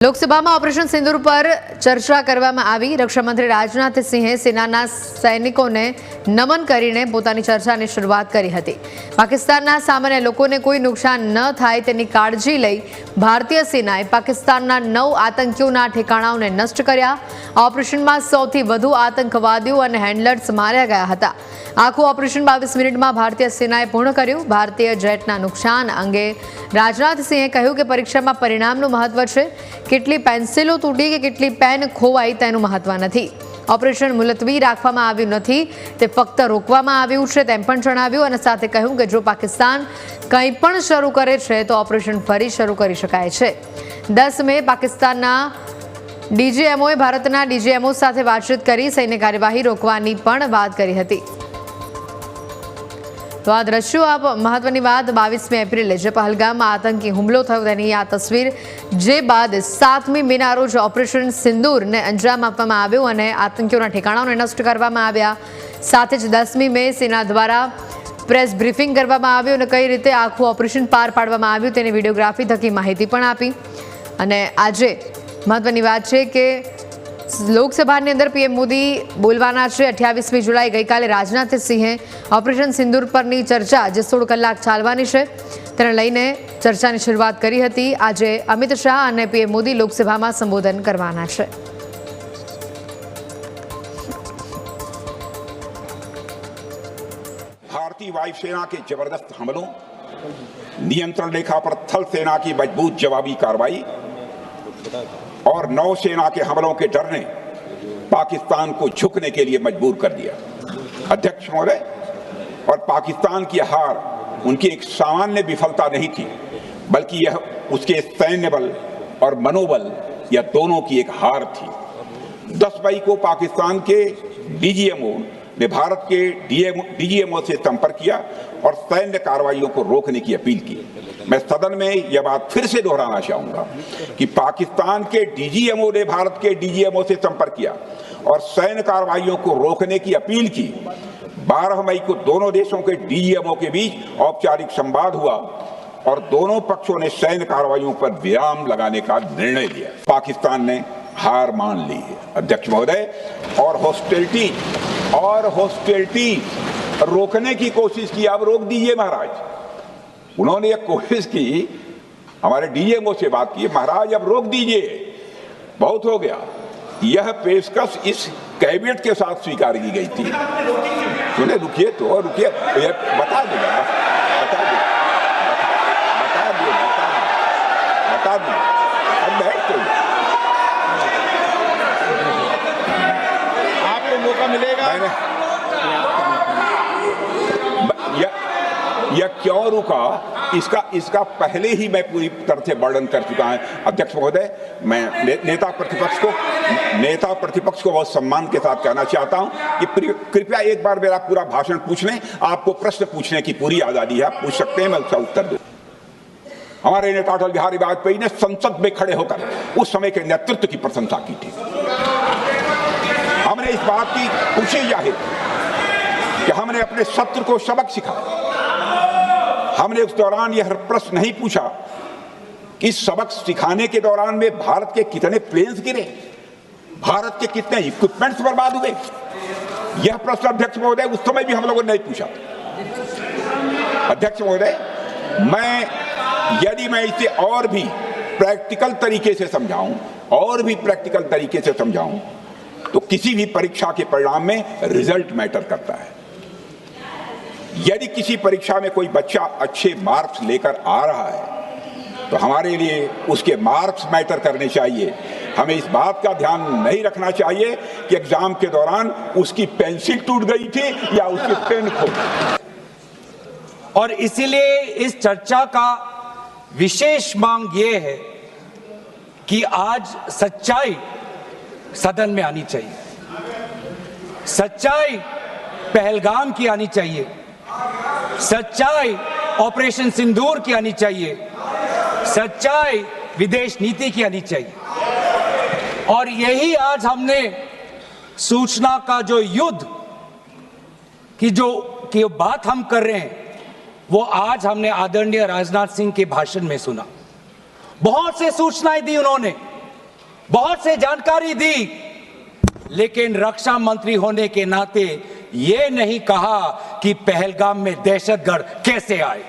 લોકસભામાં ઓપરેશન સિંદૂર પર ચર્ચા કરવામાં આવી। રક્ષામંત્રી રાજનાથ સિંહે સેનાના સૈનિકોને નમન કરીને પોતાની ચર્ચાની શરૂઆત કરી હતી। પાકિસ્તાનના સામાન્ય લોકોને કોઈ નુકસાન ન થાય તેની કાળજી લઈ ભારતીય સેનાએ પાકિસ્તાનના 9 આતંકીઓના ઠેકાણાઓને નષ્ટ કર્યા। ઓપરેશનમાં સૌથી વધુ આતંકવાદીઓ અને હેન્ડલર્સ માર્યા ગયા હતા। આખું ઓપરેશન 22 મિનિટમાં ભારતીય સેનાએ પૂર્ણ કર્યું। ભારતીય જેટના નુકસાન અંગે રાજનાથ સિંહે કહ્યું કે પરીક્ષામાં પરિણામનું મહત્વ છે, કેટલી પેન્સિલો તૂટી કે કેટલી પેન ખોવાઈ તેનું મહત્વ નથી। ઓપરેશન મુલતવી રાખવામાં આવ્યું નથી, તે ફક્ત રોકવામાં આવ્યું છે તેમ પણ જણાવ્યું અને સાથે કહ્યું કે જો પાકિસ્તાન કંઈ પણ શરૂ કરે છે તો ઓપરેશન ફરી શરૂ કરી શકાય છે। 10 મે પાકિસ્તાનના ડીજીએમઓએ ભારતના ડીજીએમઓ સાથે વાતચીત કરી સૈન્ય કાર્યવાહી રોકવાની પણ વાત કરી હતી। तो आ दृश्यों आप महत्वनी बात 22 एप्रिले जे पहलगाम आतंकी हुमलो थयो तेनी आ तस्वीर जे बाद 7मी मेना रोज ऑपरेशन सिंदूर ने अंजाम आपवामां आव्यो अने आतंकीओना ठेकाणाओने नष्ट करवामां आव्या। साथ ज 10मी मे सेना द्वारा प्रेस ब्रीफिंग करवामां आव्युं अने कई रीते आखुं ऑपरेशन पार पाडवामां आव्युं तेनी विडियोग्राफी थकी माहिती पण आपी। अने आजे महत्वनी बात छे के लोकसभाની અંદર પીએમ મોદી બોલવાના છે। 28મી જુલાઈ ગઈકાલે રાજનાથ સિંહે ઓપરેશન સિંદૂર પરની ચર્ચા જે 16 કલાક ચાલવાની છે તેને લઈને ચર્ચાની શરૂઆત કરી હતી। આજે અમિત શાહ અને પીએમ મોદી લોકસભામાં સંબોધન કરવાના છે। भारतीय वायुसेना के जबरदस्त हमलों, नियंत्रण रेखा पर थल सेना की मजबूत जवाबी कार्रवाई और नौसेना के हमलों के डर ने पाकिस्तान को झुकने के लिए मजबूर कर दिया। अध्यक्ष महोदय, और पाकिस्तान की हार उनकी एक सामान्य विफलता नहीं थी, बल्कि यह उसके सैन्य बल और मनोबल या दोनों की एक हार थी। 10 मई को पाकिस्तान के डीजीएमओ ने भारत के डीजीएमओ से संपर्क किया और सैन्य कार्रवाइयों को रोकने की अपील की। मैं सदन में यह बात फिर से दोहराना चाहूंगा कि पाकिस्तान के डीजीएमओ ने भारत के डीजीएमओ से संपर्क किया और सैन्य कार्रवाइयों को रोकने की अपील की। 12 मई को दोनों देशों के डीजीएमओ के बीच औपचारिक संवाद हुआ और दोनों पक्षों ने सैन्य कार्रवाइयों पर विराम लगाने का निर्णय लिया। पाकिस्तान ने हार मान ली है अध्यक्ष महोदय, और हॉस्टिलिटी रोकने की कोशिश की। अब रोक दीजिए महाराज। उन्होंने एक कोशिश की, हमारे डीजीएमओ से बात की, महाराज अब रोक दीजिए, बहुत हो गया। यह पेशकश इस कैबिनेट के साथ स्वीकार की गई थी। सुने, रुकिए तो रुकिए, बता दूंगा, बता दूंगा। अब बैठ आपको मौका मिलेगा। यह क्यों रुका, इसका पहले ही मैं पूरी तरह से वर्णन कर चुका हूं। अध्यक्ष महोदय, मैं नेता प्रतिपक्ष को बहुत सम्मान के साथ कहना चाहता हूं कि कृपया एक बार मेरा पूरा भाषण पूछ लें। आपको प्रश्न पूछने की पूरी आजादी है, आप पूछ सकते हैं, मैं उसका उत्तर दूं। हमारे नेता अटल बिहारी वाजपेयी ने संसद में खड़े होकर उस समय के नेतृत्व की प्रशंसा की थी। हमने इस बात की खुशी जाहिर कि हमने अपने शत्रु को सबक सिखाया। हमने उस दौरान यह प्रश्न नहीं पूछा कि सबक सिखाने के दौरान में भारत के कितने प्लेन्स गिरे, भारत के कितने इक्विपमेंट्स बर्बाद हुए। यह प्रश्न अध्यक्ष महोदय उस समय भी हम लोगों ने नहीं पूछा। अध्यक्ष महोदय, यदि मैं इसे और भी प्रैक्टिकल तरीके से समझाऊं तो किसी भी परीक्षा के परिणाम में रिजल्ट मैटर करता है। यदि किसी परीक्षा में कोई बच्चा अच्छे मार्क्स लेकर आ रहा है तो हमारे लिए उसके मार्क्स मैटर करने चाहिए। हमें इस बात का ध्यान नहीं रखना चाहिए कि एग्जाम के दौरान उसकी पेंसिल टूट गई थी या उसकी पेन खो गई। और इसीलिए इस चर्चा का विशेष मांग ये है कि आज सच्चाई सदन में आनी चाहिए। सच्चाई पहलगाम की आनी चाहिए, सच्चाई ऑपरेशन सिंदूर की आनी चाहिए, सच्चाई विदेश नीति की आनी चाहिए। और यही आज हमने सूचना का जो युद्ध की बात हम कर रहे हैं वो आज हमने आदरणीय राजनाथ सिंह के भाषण में सुना। बहुत से सूचनाएं दी उन्होंने बहुत से जानकारी दी, लेकिन रक्षा मंत्री होने के नाते ये नहीं कहा कि पहलगाम में दहशतगर्द कैसे आए।